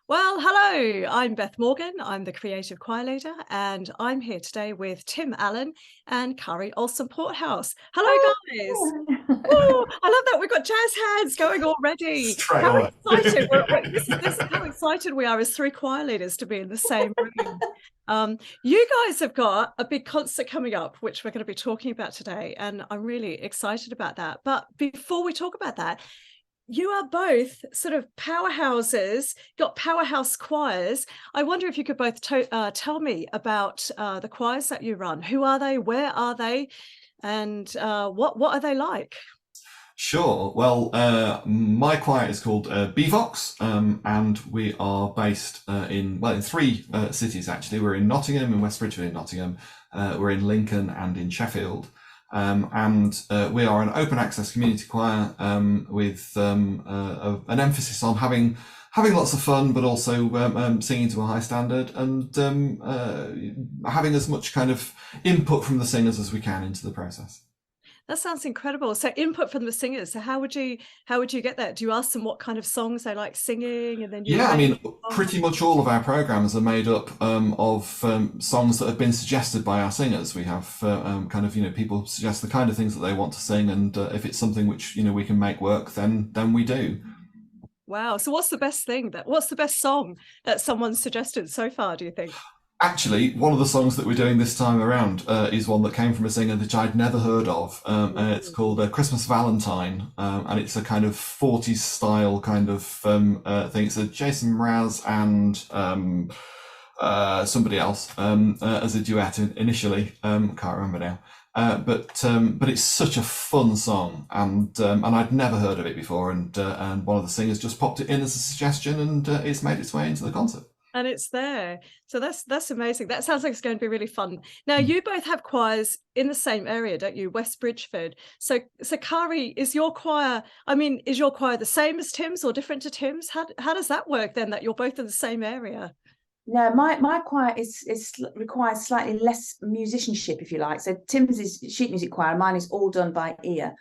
Well, hello, I'm Beth Morgan. I'm the creative choir leader, and I'm here today with Tim Allen and Kari Olsen-Porthouse. Hello, guys. Oh, I love that. We've got jazz hands going already. Straight How away. excited. This is how excited we are as three choir leaders to be in the same room. You guys have got a big concert coming up, which we're going to be talking about today, and I'm really excited about that. But before we talk about that, you are both sort of powerhouses, got powerhouse choirs. I wonder if you could both tell me about the choirs that you run. Who are they? Where are they? And what are they like? Sure. Well, my choir is called BeVox, and we are based in three cities actually. We're in Nottingham, in West Bridgford in Nottingham. We're in Lincoln and in Sheffield. And we are an open access community choir with an emphasis on having lots of fun, but also singing to a high standard and having as much kind of input from the singers as we can into the process. That sounds incredible. So input from the singers. So how would you get that? Do you ask them what kind of songs they like singing, and then you Yeah, I arrange mean, pretty much all of our programs are made up of songs that have been suggested by our singers. We have people suggest the kind of things that they want to sing, and if it's something which we can make work, then we do. Wow. So what's the best song that someone's suggested so far, do you think? Actually, one of the songs that we're doing this time around is one that came from a singer that I'd never heard of. It's called Christmas Valentine, and it's a kind of 40s style kind of thing. It's a Jason Mraz and somebody else as a duet initially. Can't remember now. But it's such a fun song, and I'd never heard of it before, and one of the singers just popped it in as a suggestion, and it's made its way into the concert. And it's there. So that's amazing. That sounds like it's going to be really fun. Now, you both have choirs in the same area, don't you? West Bridgford. So Kari, is your choir the same as Tim's or different to Tim's? How does that work then, that you're both in the same area? No, my choir is requires slightly less musicianship, if you like. So Tim's is sheet music choir, mine is all done by ear.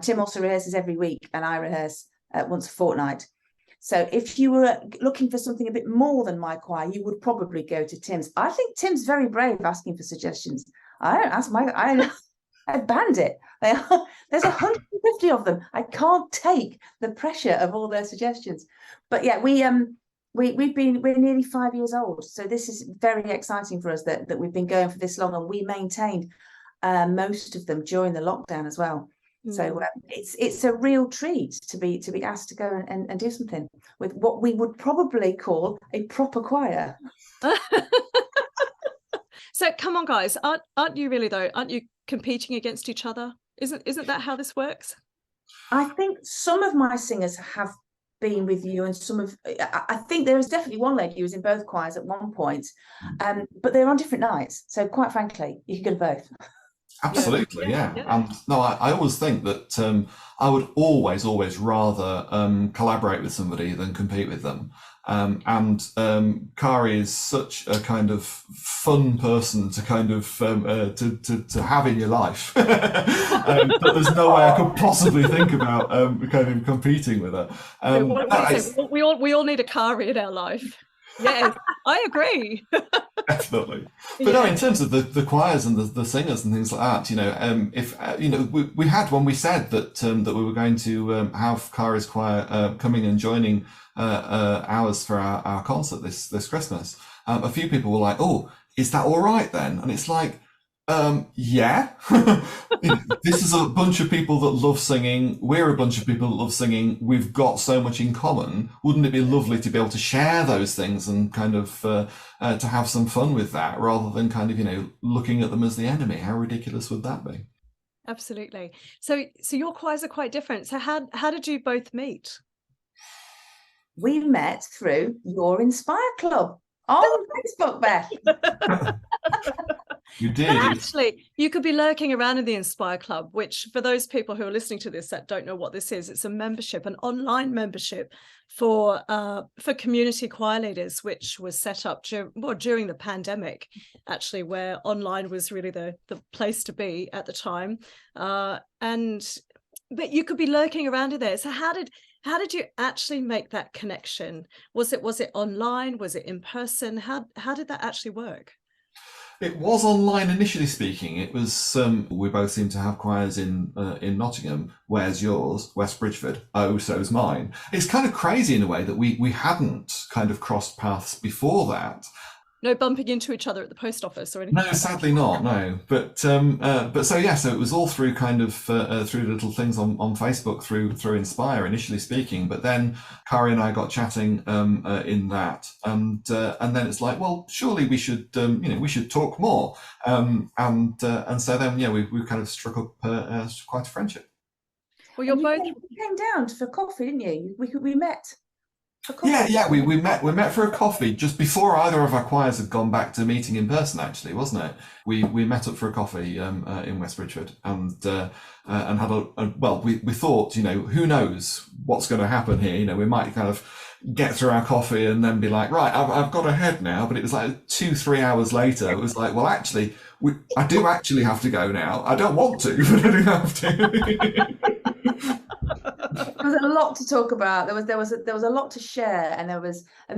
Tim also rehearses every week, and I rehearse once a fortnight. So if you were looking for something a bit more than my choir, you would probably go to Tim's. I think Tim's very brave asking for suggestions. I don't ask I banned it. There's 150 of them. I can't take the pressure of all their suggestions. But yeah, we're nearly 5 years old, so this is very exciting for us that we've been going for this long, and we maintained most of them during the lockdown as well. So it's a real treat to be asked to go and do something with what we would probably call a proper choir. So come on, guys, aren't you really though? Aren't you competing against each other? Isn't that how this works? I think some of my singers have been with you, and I think there is definitely one lady who was in both choirs at one point, but they're on different nights. So quite frankly, you could go to both. Absolutely, yeah. And no, I always think that I would always rather collaborate with somebody than compete with them. Kari is such a kind of fun person to kind of to have in your life that there's no way I could possibly think about kind of competing with her. We all need a Kari in our life. Yes, I agree. Definitely. But no, in terms of the choirs and the singers and things like that, if we had when we said that we were going to have Kari's choir coming and joining ours for our concert this Christmas, a few people were like, "Oh, is that all right then?" And it's like, yeah. This is a bunch of people that love singing. We're a bunch of people that love singing. We've got so much in common. Wouldn't it be lovely to be able to share those things and kind of to have some fun with that, rather than kind of looking at them as the enemy? How ridiculous would that be? Absolutely. So your choirs are quite different. So how did you both meet? We met through your Inspire Club on Facebook, Beth. You did. But actually, you could be lurking around in the Inspire Club, which for those people who are listening to this that don't know what this is, it's a membership, an online membership for community choir leaders, which was set up during the pandemic, actually, where online was really the place to be at the time. But you could be lurking around in there. So how How did you actually make that connection? Was it online? Was it in person? How did that actually work? It was online initially speaking. It was we both seem to have choirs in Nottingham. Where's yours? West Bridgford. Oh, so's mine. It's kind of crazy in a way that we hadn't kind of crossed paths before that. No bumping into each other at the post office or anything? No, sadly not. No, but so it was all through kind of through little things on Facebook through Inspire initially speaking. But then Kari and I got chatting in that, and then it's like, well, surely we should we should talk more, and so then we kind of struck up quite a friendship. Well, you came down for coffee, didn't you? We met. Yeah, we met for a coffee just before either of our choirs had gone back to meeting in person, actually, wasn't it? We met up for a coffee in West Bridgford, and had we thought, who knows what's going to happen here. We might kind of get through our coffee and then be like, right, I've got to head now. But it was like 2-3 hours later, it was like, well, actually, I do actually have to go now. I don't want to, but I do have to. There was a lot to talk about. There was a lot to share, and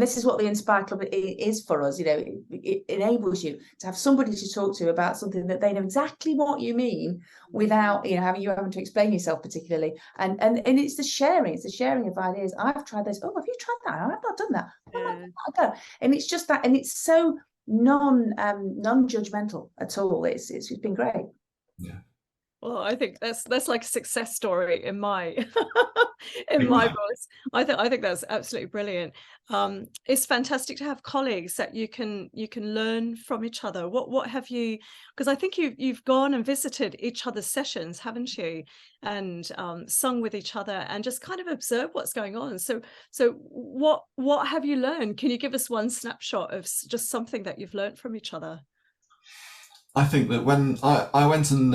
this is what the Inspire Club is for us. It enables you to have somebody to talk to about something that they know exactly what you mean without having to explain yourself particularly. And it's the sharing. It's the sharing of ideas. I've tried this. Oh, have you tried that? I've not done that. Oh, and it's just that, and it's so non-judgmental at all. It's been great. Yeah. Well, I think that's like a success story in my in my voice. I think that's absolutely brilliant. It's fantastic to have colleagues that you can learn from each other. What have you? Because I think you've gone and visited each other's sessions, haven't you? And sung with each other and just kind of observed what's going on. So what have you learned? Can you give us one snapshot of just something that you've learned from each other? I think that when I went and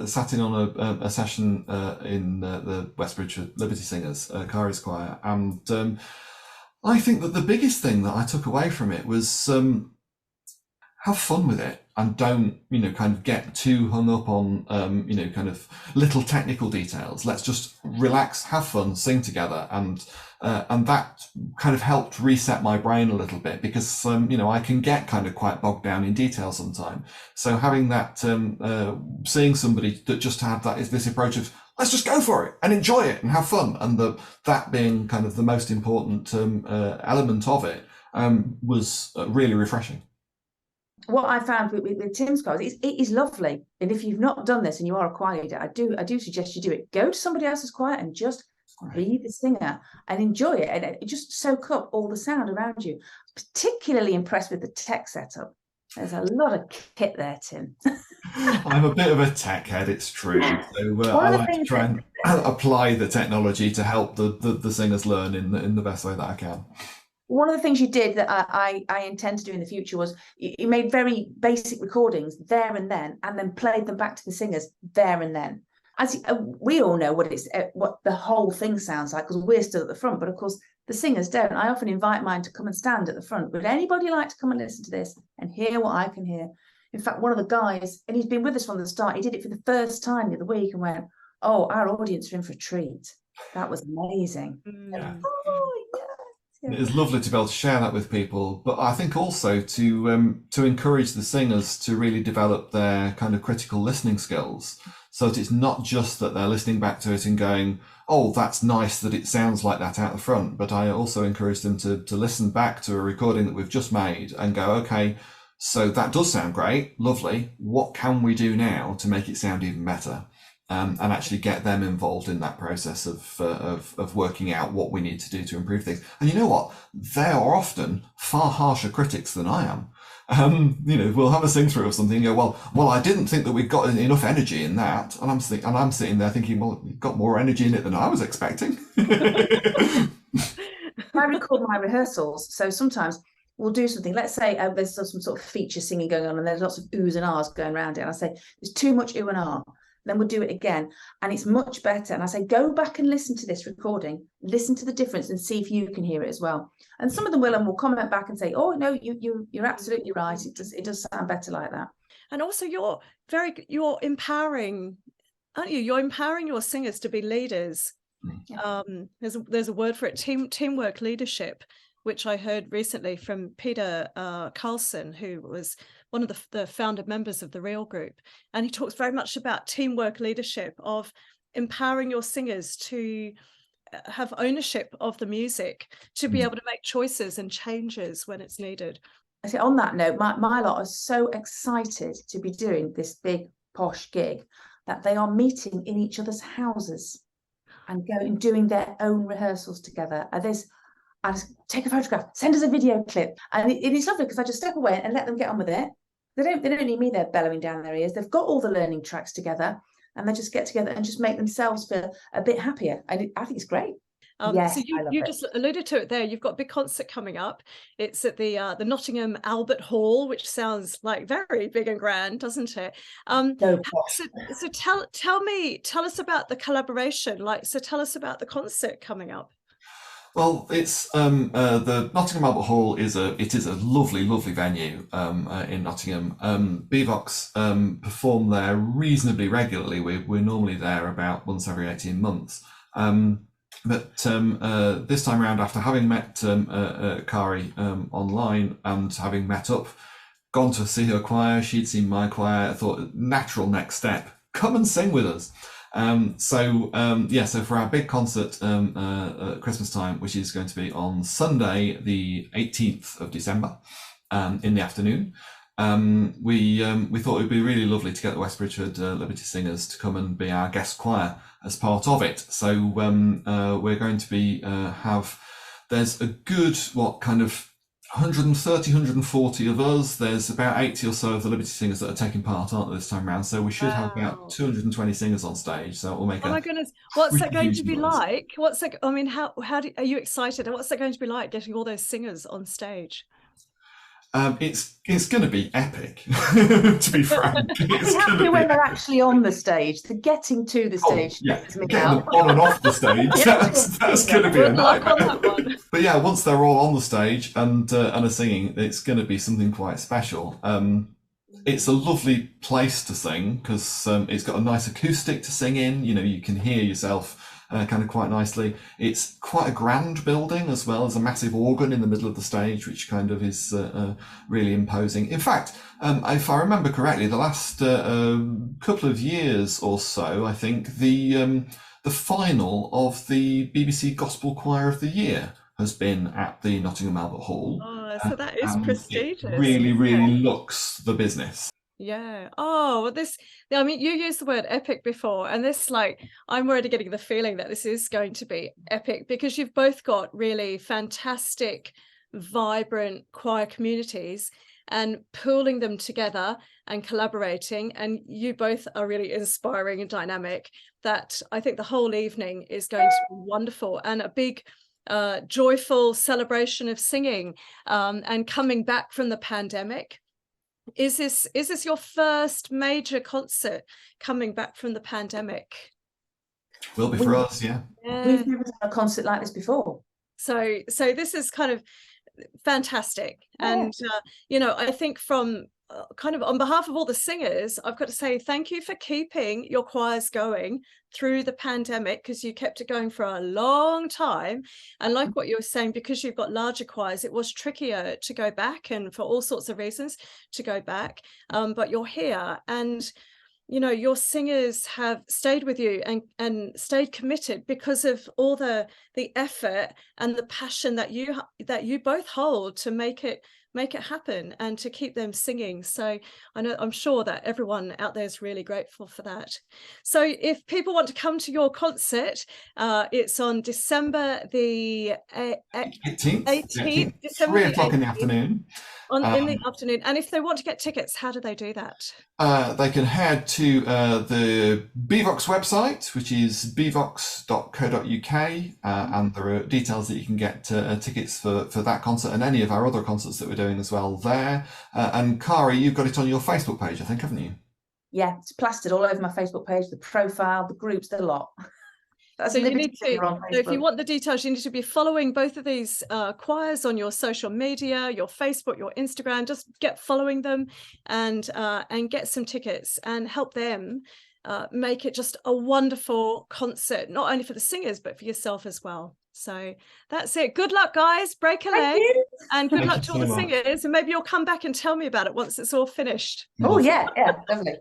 sat in on a session in the West Bridgford Liberty Singers, Kari's choir, and I think that the biggest thing that I took away from it was have fun with it, and don't kind of get too hung up on kind of little technical details. Let's just relax, have fun, sing together, and that kind of helped reset my brain a little bit, because I can get kind of quite bogged down in detail sometimes. So having that seeing somebody that just had this approach of let's just go for it and enjoy it and have fun, and that being kind of the most important element of it was really refreshing. What I found with Tim's choir is it is lovely, and if you've not done this and you are a choir leader, I do suggest you do it. Go to somebody else's choir and just be the singer and enjoy it, and just soak up all the sound around you. Particularly impressed with the tech setup. There's a lot of kit there, Tim. I'm a bit of a tech head, it's true. So I like to try and apply the technology to help the singers learn in the best way that I can. One of the things you did that I intend to do in the future was you made very basic recordings there and then played them back to the singers there and then. As we all know what the whole thing sounds like, because we're still at the front, but of course the singers don't. I often invite mine to come and stand at the front. Would anybody like to come and listen to this and hear what I can hear? In fact, one of the guys, and he's been with us from the start, he did it for the first time the other week and went, oh, our audience are in for a treat. That was amazing. Yeah. Oh, yeah. It is lovely to be able to share that with people, but I think also to encourage the singers to really develop their kind of critical listening skills, so that it's not just that they're listening back to it and going, oh, that's nice that it sounds like that out the front, but I also encourage them to listen back to a recording that we've just made and go, okay, so that does sound great, lovely, what can we do now to make it sound even better? And actually get them involved in that process of working out what we need to do to improve things. And you know what? They are often far harsher critics than I am. We'll have a sing through of something and go, well, I didn't think that we got enough energy in that. And I'm sitting there thinking, well, you've got more energy in it than I was expecting. I record my rehearsals, so sometimes we'll do something. Let's say there's some sort of feature singing going on and there's lots of oohs and ahs going around it. And I say, there's too much ooh and ah. Then we'll do it again and it's much better. And I say, go back and listen to this recording, listen to the difference and see if you can hear it as well. And some of them will, and will comment back and say, oh no, you're absolutely right. It does sound better like that. And also you're empowering, aren't you? You're empowering your singers to be leaders There's a word for it, teamwork leadership, which I heard recently from Peter Carlson, who was one of the founder members of the Real Group, and he talks very much about teamwork leadership, of empowering your singers to have ownership of the music, to be able to make choices and changes when it's needed. I say, on that note, my lot are so excited to be doing this big posh gig that they are meeting in each other's houses and going and doing their own rehearsals together. I just take a photograph, send us a video clip, and it is lovely because I just step away and let them get on with it. They don't need me there bellowing down their ears. They've got all the learning tracks together, and they just get together and just make themselves feel a bit happier. And I think it's great. Yes, so you just alluded to it there. You've got a big concert coming up. It's at the Nottingham Albert Hall, which sounds like very big and grand, doesn't it? So tell us about the collaboration. Tell us about the concert coming up. Well, it's the Nottingham Albert Hall is a lovely venue in Nottingham. BeVox perform there reasonably regularly. We're normally there about once every 18 months. But this time around, after having met Kari online and having met up, gone to see her choir, she'd seen my choir, I thought, natural next step, come and sing with us. So for our big concert at Christmas time, which is going to be on Sunday, the 18th of December, in the afternoon, we thought it would be really lovely to get the West Bridgford Liberty Singers to come and be our guest choir as part of it. So we're going to be there's a good 130, 140 of us. There's about 80 or so of the Liberty Singers that are taking part, aren't there, this time around? So we should have about 220 singers on stage. So it will make my goodness, what's that going to be like? Are you excited? And what's that going to be like, getting all those singers on stage? It's going to be epic, to be frank. It's happy when they're actually on the stage. The getting to the stage. Getting them on and off the stage. that's going to be a nightmare. But yeah, once they're all on the stage and are singing, it's going to be something quite special. It's a lovely place to sing because it's got a nice acoustic to sing in. You can hear yourself kind of quite nicely. It's quite a grand building as well as a massive organ in the middle of the stage, which kind of is really imposing. In fact, if I remember correctly, the last couple of years or so, I think the final of the BBC Gospel Choir of the Year has been at the Nottingham Albert Hall. Oh, so that is prestigious. It really looks the business. Yeah. Oh, you used the word epic before, and I'm already getting the feeling that this is going to be epic because you've both got really fantastic, vibrant choir communities, and pooling them together and collaborating. And you both are really inspiring and dynamic, that I think the whole evening is going to be wonderful and a big joyful celebration of singing and coming back from the pandemic. Is this your first major concert coming back from the pandemic? Will be for us, yeah. We've never done a concert like this before. So this is kind of fantastic. Yeah. And I think from kind of on behalf of all the singers, I've got to say thank you for keeping your choirs going through the pandemic, because you kept it going for a long time. And like what you were saying, because you've got larger choirs, it was trickier to go back, and for all sorts of reasons to go back. But you're here, and your singers have stayed with you and stayed committed because of all the effort and the passion that you both hold to make it happen and to keep them singing. So I'm sure that everyone out there is really grateful for that. So if people want to come to your concert, it's on December the 18th, December 3 o'clock in the afternoon. In the afternoon. And if they want to get tickets, how do they do that? They can head to the BeVox website, which is bevox.co.uk, and there are details that you can get tickets for that concert and any of our other concerts that we're doing as well there. And Kari, you've got it on your Facebook page, I think, haven't you? Yeah, it's plastered all over my Facebook page, the profile, the groups, the lot. So you need to, so if you want the details, you need to be following both of these choirs on your social media, your Facebook, your Instagram. Just get following them and get some tickets and help them make it just a wonderful concert, not only for the singers, but for yourself as well. So that's it. Good luck, guys. Break a leg. And good luck to all the singers. And maybe you'll come back and tell me about it once it's all finished. Oh, yeah, definitely.